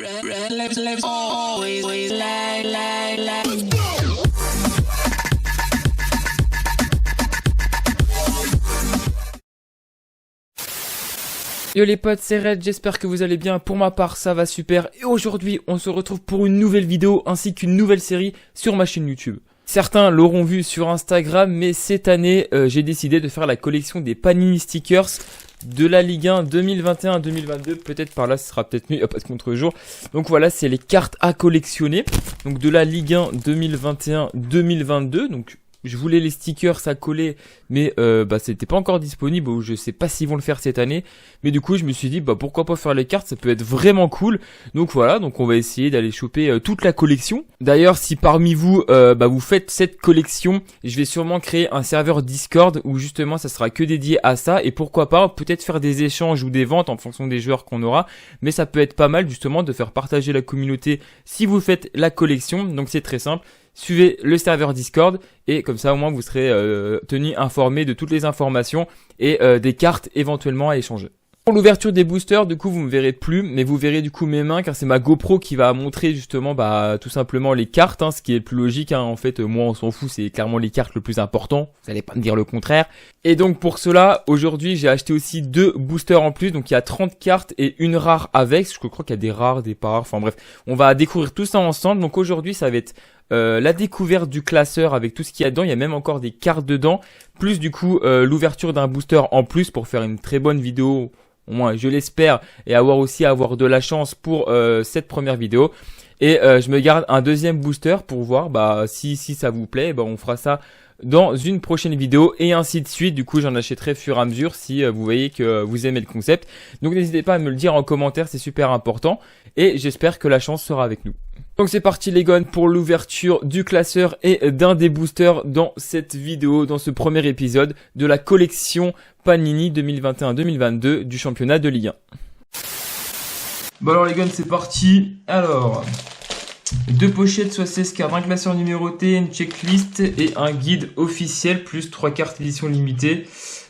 Yo les potes, c'est Red, j'espère que vous allez bien. Pour ma part, ça va super. Et aujourd'hui, on se retrouve pour une nouvelle vidéo ainsi qu'une nouvelle série sur ma chaîne YouTube. Certains l'auront vu sur Instagram, mais cette année, j'ai décidé de faire la collection des Panini Stickers de la Ligue 1 2021-2022. Peut-être par là, ce sera peut-être mieux, il n'y a pas de contre-jour. Donc voilà, c'est les cartes à collectionner. Donc de la Ligue 1 2021-2022. Donc je voulais les stickers à coller, mais c'était pas encore disponible, ou je sais pas s'ils vont le faire cette année. Mais du coup, je me suis dit, pourquoi pas faire les cartes, ça peut être vraiment cool. Donc voilà, donc on va essayer d'aller choper toute la collection. D'ailleurs, si parmi vous, vous faites cette collection, je vais sûrement créer un serveur Discord où justement ça sera que dédié à ça. Et pourquoi pas, peut-être faire des échanges ou des ventes en fonction des joueurs qu'on aura. Mais ça peut être pas mal justement de faire partager la communauté si vous faites la collection. Donc c'est très simple. Suivez le serveur Discord et comme ça au moins vous serez tenu informé de toutes les informations et des cartes éventuellement à échanger. Pour l'ouverture des boosters, du coup vous me verrez plus, mais vous verrez du coup mes mains car c'est ma GoPro qui va montrer justement tout simplement les cartes, ce qui est le plus logique. En fait, moi on s'en fout, c'est clairement les cartes le plus important. Vous allez pas me dire le contraire. Et donc pour cela, aujourd'hui j'ai acheté aussi 2 boosters en plus, donc il y a 30 cartes et une rare avec. Je crois qu'il y a des rares, des pas rares. Enfin bref, on va découvrir tout ça ensemble. Donc aujourd'hui ça va être la découverte du classeur avec tout ce qu'il y a dedans. Il y a même encore des cartes dedans, plus du coup l'ouverture d'un booster en plus pour faire une très bonne vidéo. Au moins je l'espère, et avoir de la chance pour cette première vidéo. Et je me garde un deuxième booster pour voir si ça vous plaît, on fera ça dans une prochaine vidéo et ainsi de suite. Du coup j'en achèterai fur et à mesure si vous voyez que vous aimez le concept. Donc n'hésitez pas à me le dire en commentaire, c'est super important et j'espère que la chance sera avec nous. Donc c'est parti les gars pour l'ouverture du classeur et d'un des boosters dans cette vidéo, dans ce premier épisode de la collection Panini 2021-2022 du championnat de Ligue 1. Bon alors les gars, c'est parti. Alors, 2 pochettes, soit 16 cartes, un classeur numéroté, une checklist et un guide officiel, plus 3 cartes édition limitée.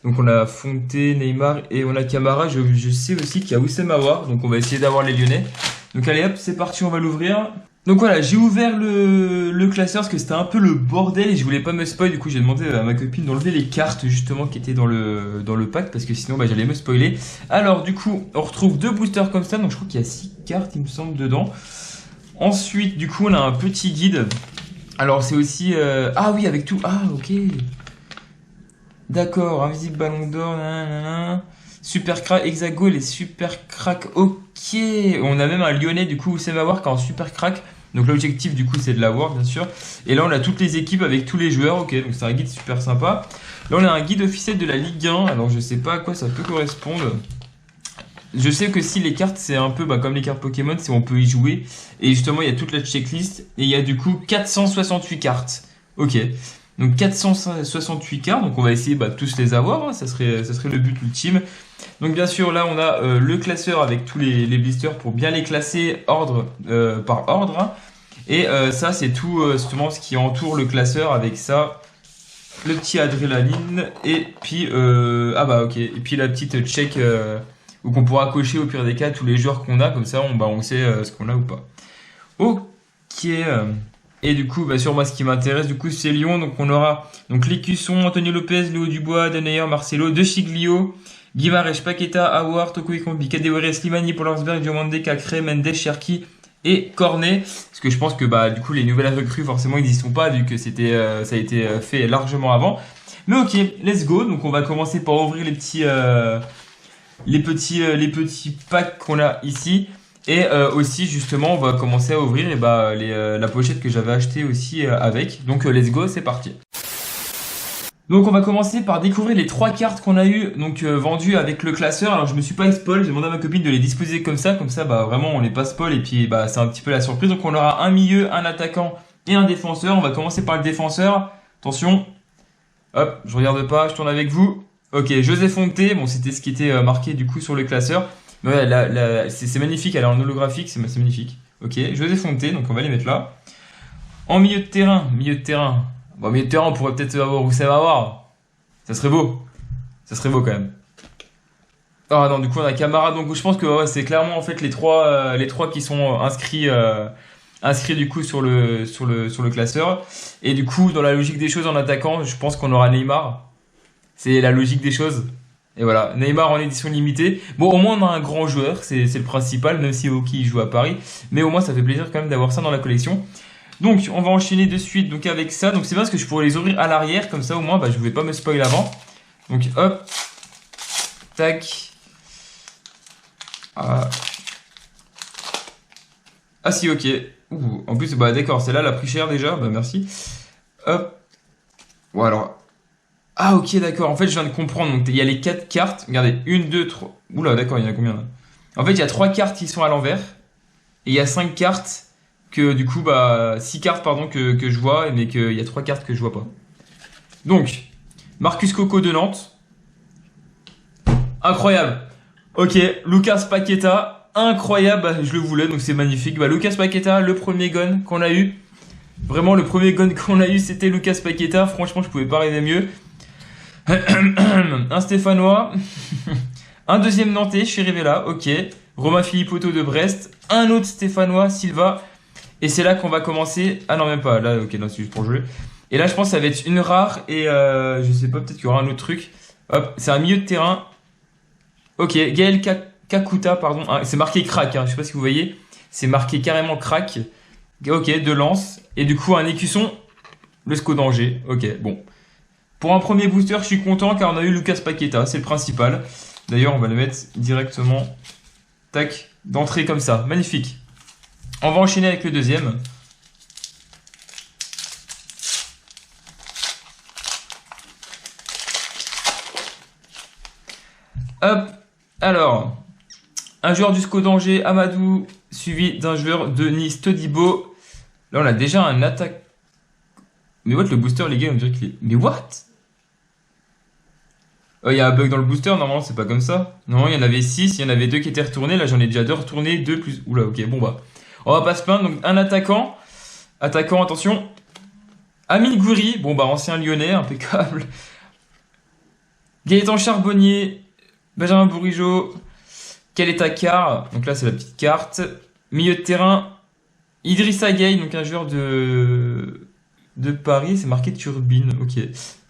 Donc on a Fonte, Neymar et on a Camara. Je sais aussi qu'il y a Oussem Aouar, donc on va essayer d'avoir les Lyonnais. Donc allez hop, c'est parti, on va l'ouvrir. Donc voilà, j'ai ouvert le classeur parce que c'était un peu le bordel et je voulais pas me spoiler. Du coup j'ai demandé à ma copine d'enlever les cartes justement qui étaient dans le pack parce que sinon j'allais me spoiler. Alors du coup on retrouve 2 boosters comme ça, donc je crois qu'il y a 6 cartes il me semble dedans. Ensuite du coup on a un petit guide. Alors c'est aussi... Ah oui, avec tout... Ah ok. D'accord, invisible ballon d'or, super crack, hexago, les super crack, ok. On a même un Lyonnais du coup, Oussem Aouar qui est en super crack. Donc l'objectif du coup c'est de l'avoir bien sûr. Et là on a toutes les équipes avec tous les joueurs, ok. Donc c'est un guide super sympa. Là on a un guide officiel de la Ligue 1. Alors je sais pas à quoi ça peut correspondre. Je sais que si les cartes c'est un peu comme les cartes Pokémon, c'est on peut y jouer. Et justement il y a toute la checklist. Et il y a du coup 468 cartes. Ok. Donc 468 cartes, donc on va essayer de tous les avoir, ça serait le but ultime. Donc bien sûr là on a le classeur avec tous les blisters pour bien les classer ordre par ordre. Et ça c'est tout justement ce qui entoure le classeur avec ça. Le petit adrénaline et puis ok, et puis la petite check où qu'on pourra cocher au pire des cas tous les joueurs qu'on a, comme ça on sait ce qu'on a ou pas. Ok. Et du coup, sur moi, ce qui m'intéresse, du coup, c'est Lyon. Donc, on aura Lécusson, Antonio Lopez, Léo Dubois, Denayer, Marcelo, De Chiglio, Guimarães, Paqueta, Aouar, Toko Ekambi, Kadewere, Slimani, Polarsberg, Diomande, Cacré, Mendes, Cherki et Cornet. Parce que je pense que du coup, les nouvelles recrues, forcément, ils n'y sont pas, vu que ça a été fait largement avant. Mais ok, let's go. Donc, on va commencer par ouvrir les petits packs qu'on a ici. Et aussi justement on va commencer à ouvrir la pochette que j'avais achetée aussi avec. Donc let's go, c'est parti. Donc on va commencer par découvrir les 3 cartes qu'on a eu vendues avec le classeur. Alors je me suis pas spoil, j'ai demandé à ma copine de les disposer comme ça vraiment on les pas spoil et puis c'est un petit peu la surprise. Donc on aura un milieu, un attaquant et un défenseur. On va commencer par le défenseur. Attention. Hop, je regarde pas, je tourne avec vous. Ok, José Fonte, c'était ce qui était marqué du coup sur le classeur. Mais ouais, c'est magnifique, elle est en holographique, c'est magnifique. Ok, José Fonte, donc on va les mettre là. En milieu de terrain. Milieu de terrain, on pourrait peut-être avoir Oussem Aouar. Ça serait beau quand même. Ah non, du coup on a Camara, donc je pense que ouais, c'est clairement en fait les trois qui sont inscrits du coup sur le classeur. Et du coup, dans la logique des choses en attaquant, je pense qu'on aura Neymar. C'est la logique des choses. Et voilà, Neymar en édition limitée. Bon, au moins on a un grand joueur, c'est le principal, même si Oki joue à Paris. Mais au moins ça fait plaisir quand même d'avoir ça dans la collection. Donc on va enchaîner de suite donc avec ça. Donc c'est bien parce que je pourrais les ouvrir à l'arrière, comme ça au moins bah, je ne vais pas me spoiler avant. Donc hop, tac. Ah, ah si, ok. Ouh, en plus, bah d'accord, celle-là, elle a pris cher déjà, bah merci. Hop. Bon alors. Ah ok, d'accord, en fait je viens de comprendre. Donc il y a les 4 cartes. Regardez, 1, 2, 3. Oula, d'accord, il y en a combien là? En fait, il y a 3 cartes qui sont à l'envers. Et il y a 5 cartes que du coup, bah 6 cartes, pardon, que je vois, mais qu'il y a 3 cartes que je vois pas. Donc, Marcus Coco de Nantes. Incroyable. Ok, Lucas Paqueta, incroyable, bah, je le voulais, donc c'est magnifique. Bah, Lucas Paqueta, le premier gun qu'on a eu. Vraiment, le premier gun qu'on a eu, c'était Lucas Paqueta. Franchement, je pouvais pas rêver mieux. Un Stéphanois. Un deuxième Nantais, Chirivella, ok. Romain Philippotto de Brest. Un autre Stéphanois, Silva. Et c'est là qu'on va commencer. Ah non, même pas. Là, ok, non, c'est juste pour jouer. Et là, je pense que ça va être une rare. Et je sais pas, peut-être qu'il y aura un autre truc. Hop, c'est un milieu de terrain. Ok, Gaël Kakuta, pardon. Ah, c'est marqué crack, hein, je sais pas si vous voyez. C'est marqué carrément crack. Ok, de lance. Et du coup, un écusson, le SCO d'Angers. Ok, bon. Pour un premier booster, je suis content car on a eu Lucas Paqueta, c'est le principal. D'ailleurs, on va le mettre directement, tac, d'entrée comme ça. Magnifique. On va enchaîner avec le deuxième. Hop. Alors, un joueur du SCO d'Angers, Amadou, suivi d'un joueur de Nice, Todibo. Là, on a déjà un attaque. Mais what, le booster, les gars, on dirait qu'il est... Mais what? Il y a un bug dans le booster, normalement, c'est pas comme ça. Non, il y en avait 6, il y en avait 2 qui étaient retournés. Là, j'en ai déjà 2 retournés, 2 plus... Oula, ok, bon bah. On va pas se plaindre. Donc, un attaquant. Attaquant, attention. Amine Gouiri, bon bah, ancien lyonnais, impeccable. Gaëtan Charbonnier. Benjamin Bourigeaud. Kaletakar, donc là c'est la petite carte. Milieu de terrain, Idrissa Gueye, donc un joueur de Paris, c'est marqué Turbine, ok.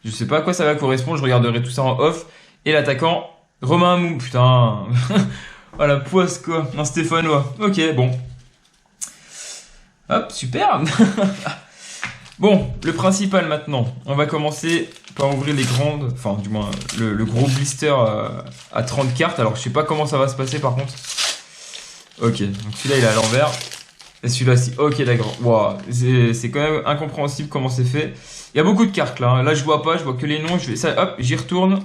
Je sais pas à quoi ça va correspondre, je regarderai tout ça en off. Et l'attaquant, Romain Mou, putain. Oh la poisse quoi, un Stéphanois, ok, bon. Hop, super. Bon, le principal maintenant, on va commencer par ouvrir les grandes, enfin du moins le gros blister à 30 cartes. Alors je sais pas comment ça va se passer par contre. Ok, donc celui-là il est à l'envers. Et celui-là si, ok d'accord. Wow, c'est quand même incompréhensible comment c'est fait. Il y a beaucoup de cartes là, hein. Là je vois pas, je vois que les noms. Je vais, ça, hop, j'y retourne.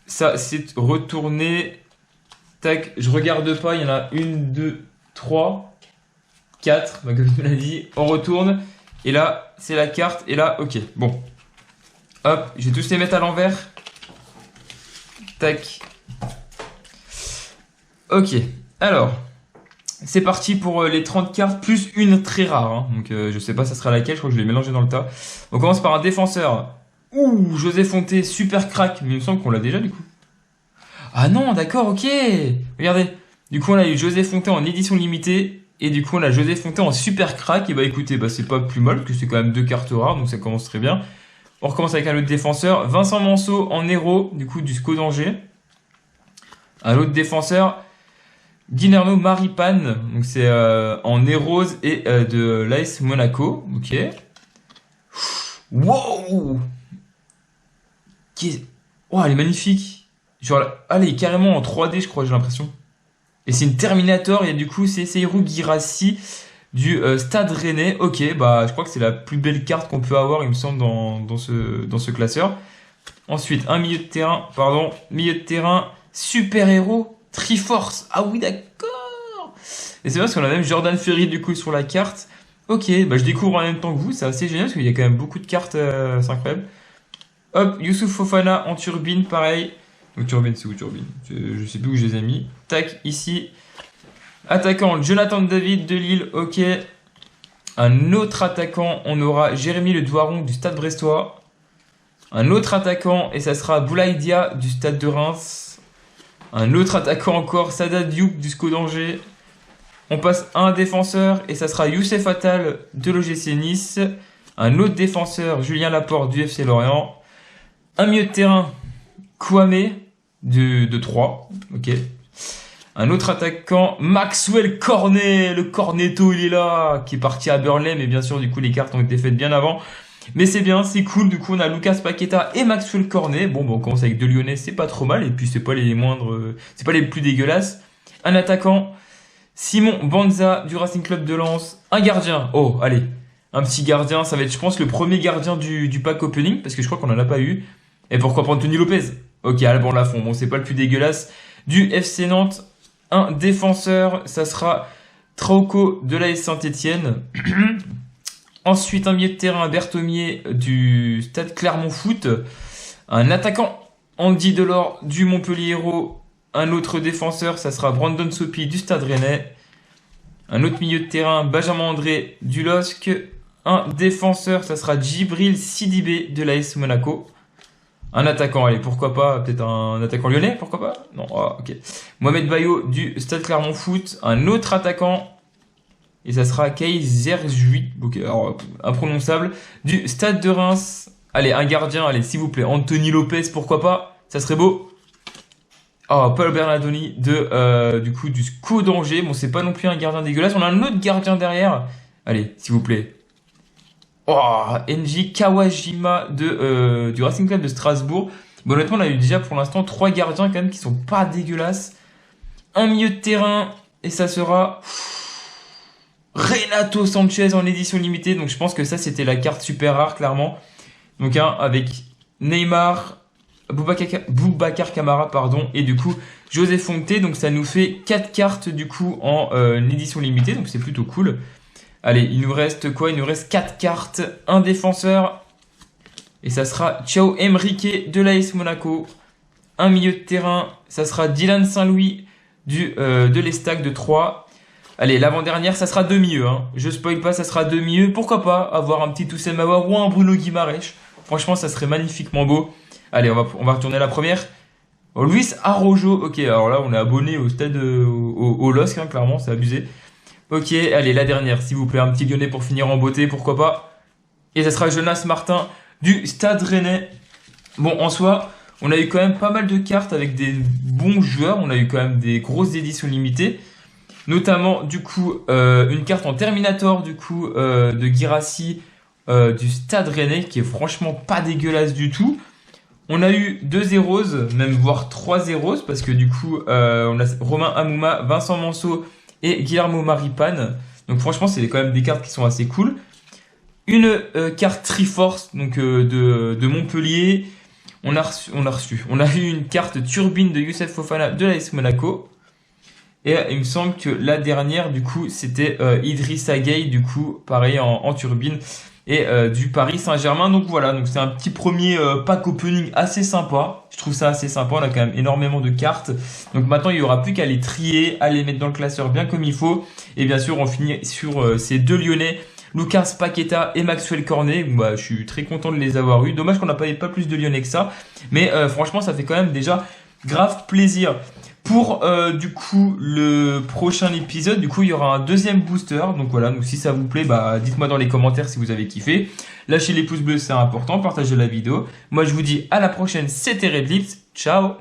Ça c'est retourné. Tac, je regarde pas, il y en a 1, 2, 3, 4, bah, comme je me l'ai dit. On retourne. Et là, c'est la carte. Et là, ok. Bon. Hop, je vais tous les mettre à l'envers. Tac. Ok. Alors, c'est parti pour les 30 cartes, plus une très rare. Hein. Donc, je sais pas ça sera laquelle. Je crois que je l'ai mélangé dans le tas. On commence par un défenseur. Ouh, José Fonté, super crack. Mais il me semble qu'on l'a déjà, du coup. Ah non, d'accord, ok. Regardez. Du coup, on a eu José Fonté en édition limitée. Et du coup, on a José Fonté en super crack. Et bah écoutez, bah c'est pas plus mal, parce que c'est quand même 2 cartes rares, donc ça commence très bien. On recommence avec un autre défenseur. Vincent Manceau en héros, du coup, du SCO d'Angers. Un autre défenseur, Guillermo Maripane, donc c'est en héros et de l'AS Monaco. Ok. Wow! Oh, elle est magnifique. Genre, elle est carrément en 3D, je crois, j'ai l'impression. Et c'est une Terminator, et du coup, c'est Seirou Guirassy du Stade Rennais. Ok, bah, je crois que c'est la plus belle carte qu'on peut avoir, il me semble, dans ce classeur. Ensuite, un milieu de terrain, super-héros, Triforce. Ah oui, d'accord. Et c'est vrai parce qu'on a même Jordan Ferry, du coup, sur la carte. Ok, bah, je découvre en même temps que vous, c'est assez génial, parce qu'il y a quand même beaucoup de cartes, c'est incroyable. Hop, Youssouf Fofana en turbine, pareil. Donc turbine, c'est où turbine? Je sais plus où je les ai mis. Tac, ici. Attaquant, Jonathan David de Lille, ok. Un autre attaquant, on aura Jérémy Le Doiron du Stade Brestois. Un autre attaquant, et ça sera Boulaïdia du Stade de Reims. Un autre attaquant encore, Sada Diop du SCO d'Angers. On passe à un défenseur et ça sera Youssef Attal de l'OGC Nice. Un autre défenseur, Julien Laporte du FC Lorient. Un milieu de terrain, Kouamé de 3. Ok. Un autre attaquant, Maxwell Cornet, le Cornetto, il est là, qui est parti à Burnley, mais bien sûr, du coup, les cartes ont été faites bien avant. Mais c'est bien, c'est cool, du coup, on a Lucas Paqueta et Maxwell Cornet. Bon, on commence avec deux Lyonnais, c'est pas trop mal, et puis c'est pas les moindres, c'est pas les plus dégueulasses. Un attaquant, Simon Banza du Racing Club de Lens. Un gardien, oh, allez, un petit gardien, ça va être, je pense, le premier gardien du pack opening, parce que je crois qu'on en a pas eu. Et pourquoi pas Anthony Lopez? Ok, Alban Lafont, bon, c'est pas le plus dégueulasse. Du FC Nantes. Un défenseur, ça sera Trauco de l'AS Saint-Etienne. Ensuite, un milieu de terrain, Berthomier du Stade Clermont Foot. Un attaquant, Andy Delors du Montpellier Hérault. Un autre défenseur, ça sera Brandon Sopi du Stade Rennais. Un autre milieu de terrain, Benjamin André du LOSC. Un défenseur, ça sera Djibril Sidibé de l'AS Monaco. Un attaquant, allez, pourquoi pas, peut-être un attaquant lyonnais, pourquoi pas? Non, ok. Mohamed Bayo du Stade Clermont Foot, un autre attaquant, et ça sera Kay Zerjuit, ok, alors, imprononçable, du Stade de Reims. Allez, un gardien, allez, s'il vous plaît, Anthony Lopez, pourquoi pas? Ça serait beau. Oh, Paul Bernardoni du coup, du SCO d'Angers. Bon, c'est pas non plus un gardien dégueulasse, on a un autre gardien derrière. Allez, s'il vous plaît. Oh, Enji Kawajima du Racing Club de Strasbourg. Bon, honnêtement, on a eu déjà pour l'instant 3 gardiens quand même qui sont pas dégueulasses. Un milieu de terrain et ça sera Renato Sanchez en édition limitée. Donc je pense que ça c'était la carte super rare clairement. Donc avec Neymar, Boubacar Kamara pardon et du coup José Fonte. Donc ça nous fait 4 cartes du coup en édition limitée. Donc c'est plutôt cool. Allez, il nous reste quoi? Il nous reste 4 cartes, un défenseur, et ça sera Thiago Emrique de l'AS Monaco. Un milieu de terrain, ça sera Dylan Saint-Louis de l'Estac de 3. Allez, l'avant-dernière, ça sera deux milieux. Hein. Je spoil pas, ça sera deux milieux. Pourquoi pas avoir un petit Toussaint Aouar ou un Bruno Guimaraes? Franchement, ça serait magnifiquement beau. Allez, on va retourner la première. Oh, Luis Arrojo. Ok, alors là, on est abonné au stade au LOSC, hein, clairement, c'est abusé. Ok, allez, la dernière, s'il vous plaît, un petit Lyonnais pour finir en beauté, pourquoi pas. Et ça sera Jonas Martin du Stade Rennais. Bon, en soi, on a eu quand même pas mal de cartes avec des bons joueurs. On a eu quand même des grosses éditions limitées. Notamment, du coup, une carte en Terminator, du coup, de Guirassy du Stade Rennais, qui est franchement pas dégueulasse du tout. On a eu 2 Zeros, même voire 3 Zeros, parce que du coup, on a Romain Amouma, Vincent Manceau et Guillermo Maripane. Donc franchement, c'est quand même des cartes qui sont assez cool. Une carte Triforce, donc de Montpellier. On a eu une carte Turbine de Youssef Fofana de l'AS Monaco. Et il me semble que la dernière, du coup, c'était Idrissa Gueye, du coup, pareil en Turbine. Et du Paris Saint-Germain. Donc voilà, donc c'est un petit premier pack opening assez sympa. Je trouve ça assez sympa, on a quand même énormément de cartes. Donc maintenant, il n'y aura plus qu'à les trier, à les mettre dans le classeur bien comme il faut. Et bien sûr, on finit sur ces deux Lyonnais, Lucas Paqueta et Maxwell Cornet. Bah, je suis très content de les avoir eus. Dommage qu'on n'a pas plus de Lyonnais que ça. Mais franchement, ça fait quand même déjà grave plaisir. Pour du coup le prochain épisode, du coup il y aura un deuxième booster. Donc voilà, donc si ça vous plaît, bah dites-moi dans les commentaires si vous avez kiffé. Lâchez les pouces bleus, c'est important, partagez la vidéo. Moi je vous dis à la prochaine, c'était Red Lips, ciao.